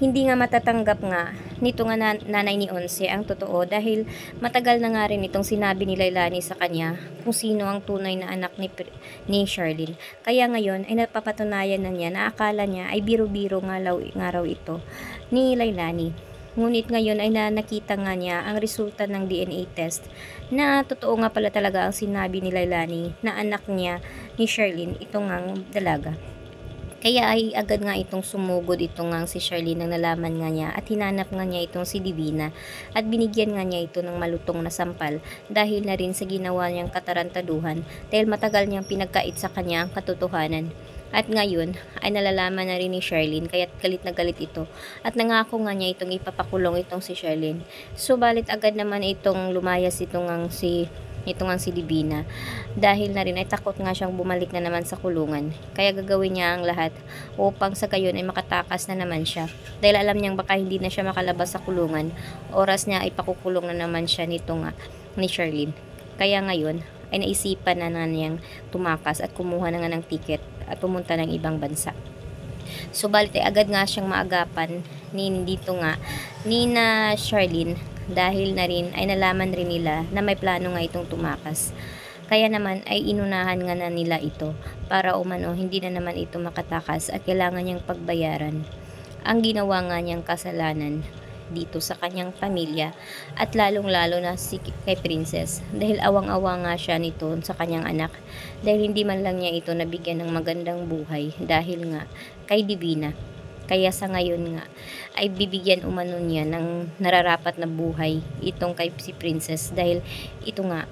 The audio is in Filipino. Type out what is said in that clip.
hindi nga matatanggap nga nito nga nanay ni Onse ang totoo dahil matagal na nga rin itong sinabi ni Lailani sa kanya kung sino ang tunay na anak ni Charlene. Kaya ngayon ay napapatunayan na niya na akala niya ay biro-biro nga raw ito ni Lailani. Ngunit ngayon ay nakita nga niya ang resulta ng DNA test na totoo nga pala talaga ang sinabi ni Lailani na anak niya ni Charlene itong ang dalaga. Kaya ay agad nga itong sumugod itong nga si Charlene nang nalaman nga niya at hinanap nga niya itong si Divina at binigyan nga niya ito ng malutong na sampal dahil na rin sa ginawa niyang katarantaduhan dahil matagal niyang pinagkait sa kanya ang katotohanan. At ngayon ay nalalaman na rin ni Charlene kaya't galit na galit ito at nangako nga niya itong ipapakulong itong si Charlene. Subalit agad naman itong lumayas itong ang si Divina dahil na rin ay takot nga siyang bumalik na naman sa kulungan. Kaya gagawin niya ang lahat upang sa gayon ay makatakas na naman siya. Dahil alam niyang baka hindi na siya makalabas sa kulungan, oras niya ay pakukulong na naman siya ni Charlene. Kaya ngayon ay naisipan na niyang tumakas at kumuha na nga ng tiket at pumunta ng ibang bansa. Subalit ay agad nga siyang maagapan ni na Charlene dahil na rin ay nalaman rin nila na may plano nga itong tumakas. Kaya naman ay inunahan nga na nila ito para umano hindi na naman ito makatakas at kailangan niyang pagbayaran ang ginawa nga niyang kasalanan dito sa kanyang pamilya at lalong-lalo na kay Princess dahil awang-awa nga siya nito sa kanyang anak dahil hindi man lang niya ito nabigyan ng magandang buhay dahil nga kay Divina. Kaya sa ngayon nga ay bibigyan umano niya ng nararapat na buhay itong kay si Princess dahil ito nga